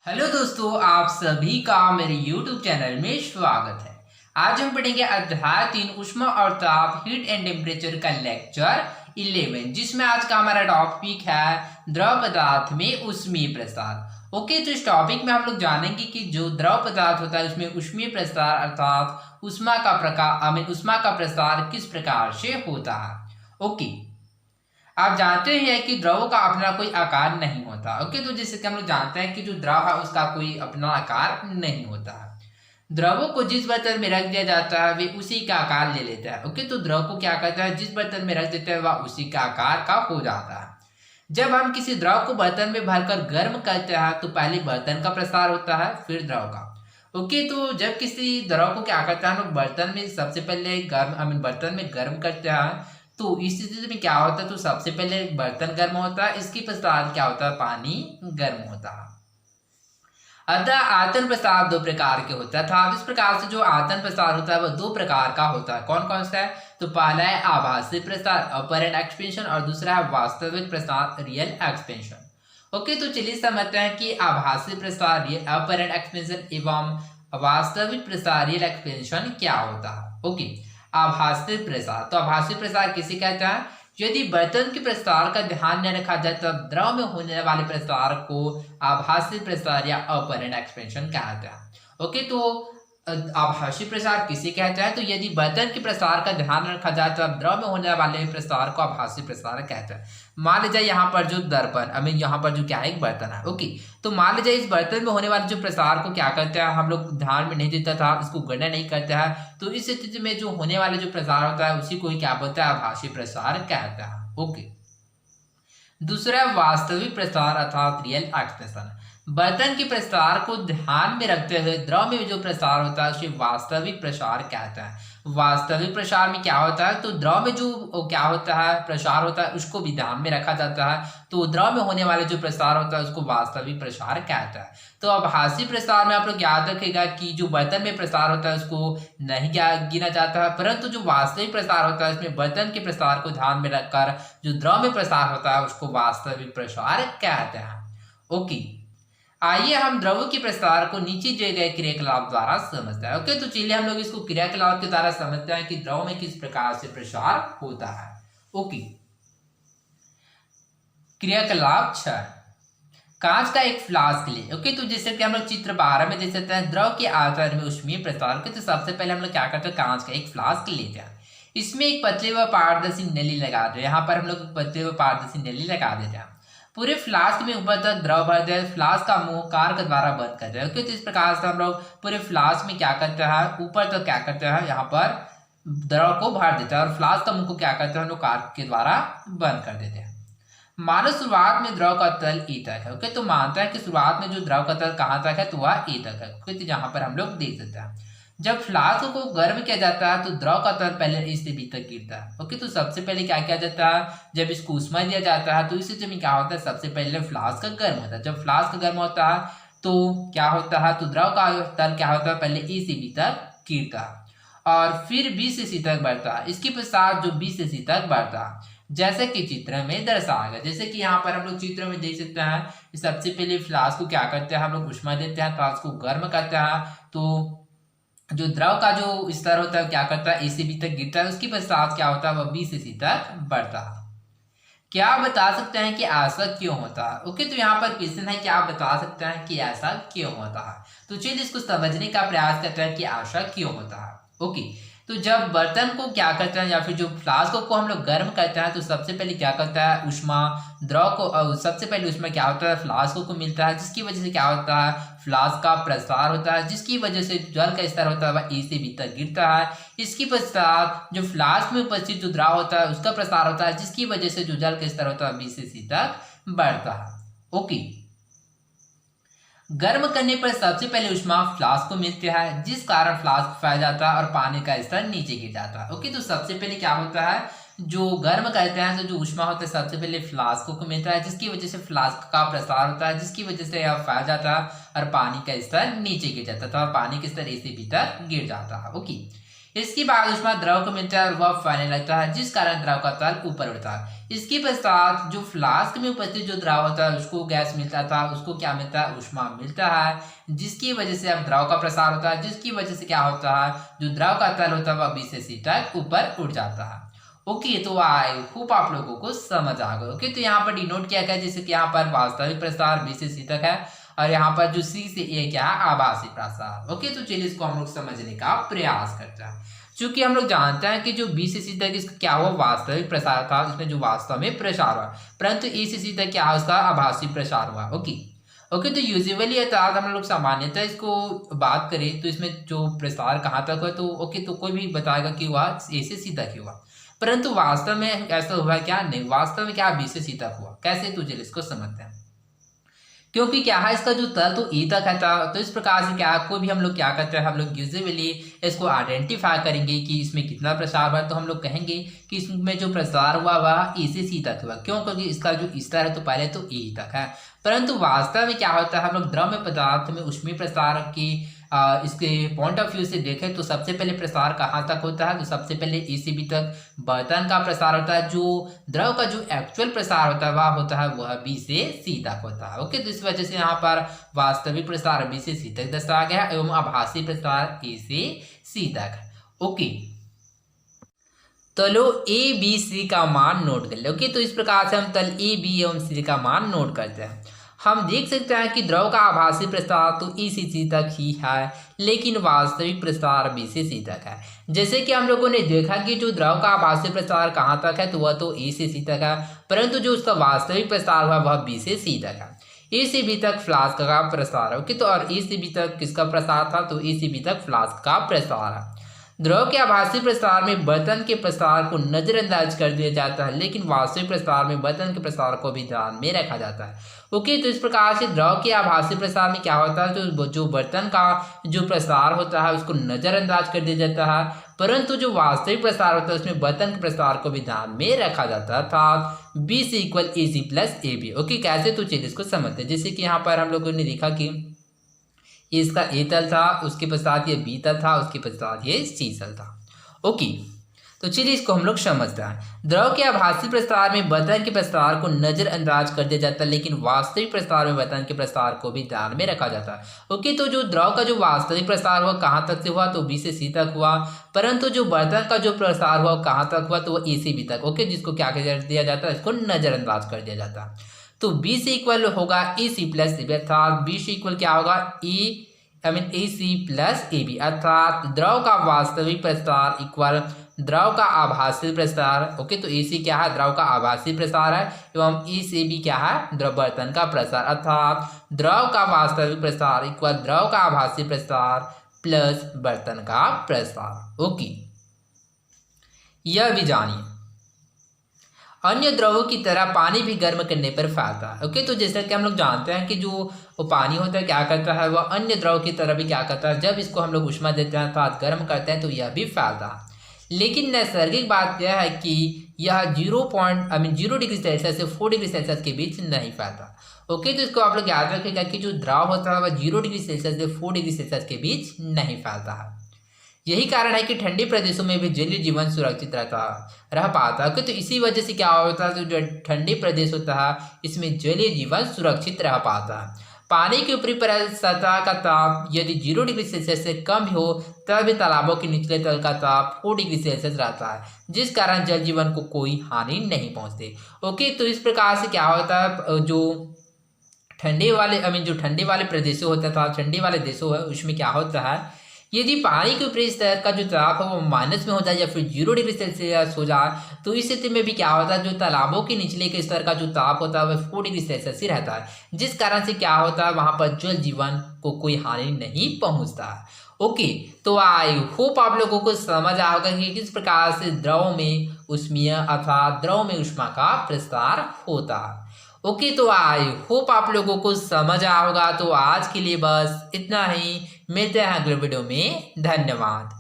Hello दोस्तों, आप सभी का मेरे YouTube चैनल में स्वागत है। आज हम पढ़ेंगे अध्याय 3 ऊष्मा और ताप हीट एंड टेम्परेचर का लेक्चर 11, जिसमें आज का हमारा टॉपिक है द्रव पदार्थ में ऊष्मीय प्रसार। ओके, तो इस टॉपिक में हम लोग जानेंगे कि जो द्रव पदार्थ होता है उसमें ऊष्मीय प्रसार अर्थात ऊष्मा का प्रसार किस प्रकार से होता है। ओके, आप जानते हैं कि द्रव का अपना कोई आकार नहीं होता। ओके, तो जैसे कि हम लोग जानते हैं कि जो द्रव है उसका कोई अपना आकार नहीं होता है। द्रवों को जिस बर्तन में रख दिया जाता है वे उसी का आकार ले लेता है। ओके, तो द्रव को क्या करता है, जिस बर्तन में रख देता है वह उसी का आकार का हो जाता है। जब हम किसी द्रव को बर्तन में भरकर गर्म करते हैं तो पहले बर्तन का प्रसार होता है, फिर द्रव का। ओके, तो जब किसी द्रव को क्या करते हैं हम लोग बर्तन में सबसे पहले बर्तन में गर्म करते हैं, तो इस स्थिति में क्या होता है, तो सबसे पहले बर्तन गर्म होता है, इसके पश्चात क्या होता है, पानी गर्म होता है। अतः आयतन प्रसार दो प्रकार के होता है था। इस प्रकार से जो आयतन प्रसार होता है वह दो प्रकार का होता है। कौन कौन सा है, तो पहला है आभासी प्रसार अपरेंट एक्सपेंशन और दूसरा है वास्तविक प्रसार रियल एक्सपेंशन। ओके, तो चलिए समझते हैं कि आभासी प्रसार अपरेंट एक्सपेंशन एवं वास्तविक प्रसार रियल एक्सपेंशन क्या होता है। ओके, आभासी प्रसार, तो आभासी प्रसार किसे कहता है, यदि बर्तन के प्रसार का ध्यान न रखा जाए तब द्रव में होने वाले प्रसार को आभासी प्रसार या अपरेंट एक्सपेंशन कहते हैं। ओके, तो आभासी प्रसार किसे कहता है, तो यदि बर्तन के प्रसार का ध्यान रखा जाए तब द्रव में होने वाले प्रसार को आभासी प्रसार कहता है। मान लीजिए यहाँ पर जो दर्पण यहाँ पर जो क्या है, एक बर्तन है। ओके, तो मान लीजिए इस बर्तन में होने वाले जो प्रसार को क्या करते हैं, हम लोग ध्यान में नहीं देता था, इसको गणना नहीं करता है, तो इस स्थिति में जो होने वाले जो प्रसार होता है उसी को ही क्या बोलता है, आभासी प्रसार कहता है। ओके, दूसरा वास्तविक प्रसार अर्थात रियल एक्सपेंशन। बर्तन के प्रसार को ध्यान में रखते हुए द्रव में जो प्रसार होता है उसे वास्तविक प्रसार कहता है। वास्तविक प्रसार में क्या होता है, तो द्रव में जो क्या होता है, प्रसार होता है उसको भी ध्यान में रखा जाता है, तो द्रव में होने वाले जो प्रसार होता है उसको वास्तविक प्रसार कहता है। तो आभासी प्रसार में आप लोग याद रखेगा कि जो बर्तन में प्रसार होता है उसको नहीं गिना जाता है, परंतु जो वास्तविक प्रसार होता है उसमें बर्तन के प्रसार को ध्यान में रखकर जो द्रव में प्रसार होता है उसको वास्तविक प्रसार कहते हैं। ओके, आइए हम द्रव के प्रसार को नीचे दिए गए क्रियाकलाप द्वारा समझते हैं। ओके, तो चलिए हम लोग इसको क्रियाकलाप के द्वारा समझते हैं कि द्रव में किस प्रकार से प्रसार होता है। ओके, क्रियाकलाप 6, कांच का एक फ्लास्क ले। ओके, तो जैसे कि हम लोग चित्र 12 में देख सकते हैं द्रव के आयतन में ऊष्मीय प्रसार। तो सबसे पहले हम लोग क्या करते हैं, कांच का एक फ्लास्क लेते हैं, इसमें एक पतले व पारदर्शी नली लगा दे। यहाँ पर हम लोग पतले व पारदर्शी नली लगा देते हैं, पूरे फ्लास्क में ऊपर तक द्रव भर दे, फ्लास्क का मुंह कार के द्वारा बंद कर दे। ओके, तो इस प्रकार से हम लोग पूरे फ्लास्क में क्या करते हैं, ऊपर तक क्या करते हैं, यहाँ पर द्रव को भर देते हैं और फ्लास्क का मुंह को क्या करते हैं, हम लोग कार के द्वारा बंद कर देते हैं। मानो शुरुआत में द्रव का तल ई तक है। ओके, तो मानता है कि शुरुआत में जो द्रव का तल कहाँ तक है, तो वह ई तक है। ओके, तो यहाँ पर हम लोग देख सकते हैं जब फ्लास्क को गर्म किया जाता है तो द्रव का तल पहले ए से बी तक गिरता है। ओके, तो सबसे पहले क्या किया जाता है, जब इसको ऊष्मा दिया जाता है तो इस स्थिति में क्या होता है, सबसे पहले फ्लास्क गर्म होता है। जब फ्लास्क गर्म होता है तो क्या होता है, तो द्रव का तल क्या होता है, पहले ए से बी तक गिरता है और फिर बी से सी तक बढ़ता है। इसके पश्चात जो बी से सी तक बढ़ता है, जैसे कि चित्र में दर्शाया गया। जैसे कि यहाँ पर हम लोग चित्र में देख सकते हैं, सबसे पहले फ्लास्क को क्या करते हैं, हम लोग ऊष्मा देते हैं, फ्लास्क को गर्म करते हैं, तो जो द्रव का जो स्तर होता है क्या करता है, ए से बी तक गिरता है, उसके पश्चात क्या होता है, वह बी से सी तक बढ़ता है। क्या आप बता सकते हैं कि ऐसा क्यों होता है। ओके, तो यहाँ पर क्वेश्चन है कि आप बता सकते हैं कि ऐसा क्यों होता है। तो चलिए इसको समझने का प्रयास करते हैं कि ऐसा क्यों होता है। ओके, तो जब बर्तन को क्या करते हैं या फिर जो फ्लास्क को हम लोग गर्म करते हैं तो सबसे पहले क्या करता है, ऊष्मा द्रव को सबसे पहले उसमें क्या होता है, फ्लास्क को मिलता है, जिसकी वजह से क्या होता है, फ्लास्क का प्रसार होता है, जिसकी वजह से जल का स्तर होता है वह ए से बी तक गिरता है। इसके पश्चात जो फ्लास्क में उपस्थित जो द्रव होता है उसका प्रसार होता है, जिसकी वजह से जो जल का स्तर होता है बी से सी तक बढ़ता है। ओके, गर्म करने पर सबसे पहले ऊष्मा फ्लास्क को मिलती है, जिस कारण फ्लास्क फैल जाता है और पानी का स्तर नीचे गिर जाता है। ओके, तो सबसे पहले क्या होता है, जो गर्म करते हैं तो जो ऊष्मा होता है सबसे पहले फ्लास्क को मिलता है, जिसकी वजह से फ्लास्क का प्रसार होता है, जिसकी वजह से यह फैल जाता है और पानी का स्तर नीचे गिर जाता है और पानी का स्तर ए से बी तक गिर जाता है। ओके, इसके बाद ऊष्मा द्रव को मिलता है और वह फैलने लगता है, जिस कारण द्रव का तल ऊपर उठता है। इसके पश्चात जो फ्लास्क में उपस्थित जो द्रव होता है उसको गैस मिलता था, उसको क्या मिलता है, ऊष्मा मिलता है, जिसकी वजह से अब द्रव का प्रसार होता है, जिसकी वजह से क्या होता है, जो द्रव का तल होता है वह बी से सी तक ऊपर उठ जाता है। ओके, तो आई होप आप लोगों को समझ आ गया। ओके, तो यहाँ पर डिनोट किया गया, जैसे कि यहाँ पर वास्तविक प्रसार बी से सी तक है और यहाँ पर जो सी से ए क्या है, आभासी प्रसार। ओके, तो चलिए इसको हम लोग समझने का प्रयास करते हैं। चूंकि हम लोग जानते हैं कि जो बी से सी तक इसका क्या हुआ, वास्तविक प्रसार था, इसमें जो वास्तव में प्रसार हुआ, परंतु ए से सी तक क्या है, उसका आभासी प्रसार हुआ। ओके, तो यूजुअली अर्थात हम लोग सामान्यतः इसको बात करें तो इसमें जो प्रसार कहाँ तक हुआ, तो ओके, तो कोई भी बताएगा कि वह ए से सी तक ही हुआ, परंतु वास्तव में ऐसा हुआ क्या, नहीं, वास्तव में क्या बी से सी तक हुआ। कैसे, तो चलिए इसको समझते हैं। क्योंकि क्या है, इसका जो तल तो ई तक है था, तो इस प्रकार से क्या कोई भी हम लोग क्या करते हैं, हम लोग यूजुअली इसको आइडेंटिफाई करेंगे कि इसमें कितना प्रसार हुआ, तो हम लोग कहेंगे कि इसमें जो प्रसार हुआ वह ई से सी तक हुआ। क्यों, क्योंकि इसका जो स्तर है तो पहले तो ई तक है, परंतु वास्तव में क्या होता है, हम लोग द्रव्य पदार्थ में ऊष्मीय प्रसार की इसके पॉइंट ऑफ व्यू से देखें तो सबसे पहले प्रसार कहाँ तक होता है, तो सबसे पहले ए से बी तक बर्तन का प्रसार होता है। जो द्रव का जो एक्चुअल प्रसार होता है वह बी से सी तक होता है। ओके, तो इस वजह से यहाँ पर वास्तविक प्रसार बी से सी तक दर्शाया गया एवं आभासी प्रसार ए से सी तक। ओके, तलो ए बी सी का मान नोट कर ले। ओके, तो इस प्रकार से हम तल ए बी एवं सी का मान नोट करते हैं। हम देख सकते हैं कि द्रव का आभासी प्रसार तो ई से सी तक ही है, लेकिन वास्तविक प्रसार बी से सी तक है। जैसे कि हम लोगों ने देखा कि जो द्रव का आभासी प्रसार कहाँ तक है, तो वह तो ए से सी तक है, परंतु जो उसका वास्तविक प्रसार हुआ वह बी से सी तक है। ए से बी तक फ्लास्क का प्रसार है। ओके, तो और ए से बी तक किसका प्रसार था, तो ए से बी तक फ्लास्क का प्रसार है। द्रव के आभासी प्रसार में बर्तन के प्रसार को नजरअंदाज कर दिया जाता है, लेकिन वास्तविक प्रसार में बर्तन के प्रसार को भी ध्यान में रखा जाता है। ओके, तो इस प्रकार से द्रव के आभासी प्रसार में क्या होता है, जो बर्तन का जो प्रसार होता है उसको नजरअंदाज कर दिया जाता है, परंतु जो वास्तविक प्रसार होता है उसमें बर्तन के प्रसार को भी ध्यान में रखा जाता है, अर्थात B C equal A C plus A B. Okay, कैसे, तो चलिए इसको समझते हैं। जैसे कि यहाँ पर हम लोगों ने देखा कि इसका ए तल था, उसके पश्चात ये बी तल था, उसके पश्चात ये सी तल था। ओके, तो चलिए इसको हम लोग समझते हैं। द्रव के आभासी प्रसार में बर्तन के प्रसार को नजरअंदाज कर दिया जाता है, लेकिन वास्तविक प्रसार में बर्तन के प्रसार को भी ध्यान में रखा जाता है। ओके, तो जो द्रव का जो वास्तविक प्रसार हुआ कहाँ तक से हुआ, तो बी से सी तक हुआ, परंतु जो बर्तन का जो प्रसार हुआ कहाँ तक हुआ, तो वह ए से बी तक। ओके, जिसको क्या कर दिया जाता है, इसको नजरअंदाज कर दिया जाता है। तो बी से इक्वल होगा ए सी प्लस ए बी, अर्थात बी से इक्वल क्या होगा, ए सी प्लस ए बी, अर्थात द्रव का वास्तविक प्रसार इक्वल द्रव का आभासी प्रसार। ओके, तो ए सी क्या है, द्रव का आभासी प्रसार है, एवं ए से बी क्या है, द्रव बर्तन का प्रसार, अर्थात द्रव का वास्तविक प्रसार इक्वल द्रव का आभासी प्रसार प्लस बर्तन का प्रसार। ओके, यह भी जानिए अन्य द्रवों की तरह पानी भी गर्म करने पर फैलता है। ओके, तो जैसा कि हम लोग जानते हैं कि जो पानी होता है क्या करता है, वह अन्य द्रव की तरह भी क्या करता है, जब इसको हम लोग ऊष्मा देते हैं अर्थात गर्म करते हैं तो यह भी फैलता है। लेकिन नैसर्गिक बात यह है कि यह 0 डिग्री सेल्सियस से 4 डिग्री सेल्सियस के बीच नहीं फैलता। ओके, तो इसको आप लोग याद रखिएगा कि जो द्रव होता है वह 0 डिग्री सेल्सियस से 4 डिग्री सेल्सियस के बीच नहीं फैलता है। यही कारण है कि ठंडी प्रदेशों में भी जलीय जीवन सुरक्षित रह पाता है। तो इसी वजह से क्या होता है, जो ठंडी प्रदेश होता है इसमें जलीय जीवन सुरक्षित रह पाता है। पानी की ऊपरी सतह का ताप यदि 0 डिग्री सेल्सियस से कम हो तब भी तालाबों के निचले तल का ताप 4 डिग्री सेल्सियस रहता है, जिस कारण जल जीवन को कोई हानि नहीं पहुंचती। ओके, तो इस प्रकार से क्या होता है, जो ठंडे वाले प्रदेशों होता था, ठंडे वाले देशों है उसमें क्या होता है, यदि पानी के ऊपरी स्तर का जो ताप है वो माइनस में हो जाए या फिर 0 डिग्री सेल्सियस हो जाए, तो इस स्थिति में भी क्या होता है, जो तालाबों के निचले के स्तर का जो ताप होता है वह 4 डिग्री सेल्सियस ही रहता है, जिस कारण से क्या होता है वहां पर जल जीवन को कोई हानि नहीं पहुंचता है। ओके, तो आई होप आप लोगों को समझ आएगा कि किस प्रकार से द्रव में ऊष्मीय अर्थात द्रव में ऊष्मा का प्रसार होता है। ओके, तो आई होप आप लोगों को समझ आएगा। तो आज के लिए बस इतना ही, मिलते हैं अगले वीडियो में। धन्यवाद।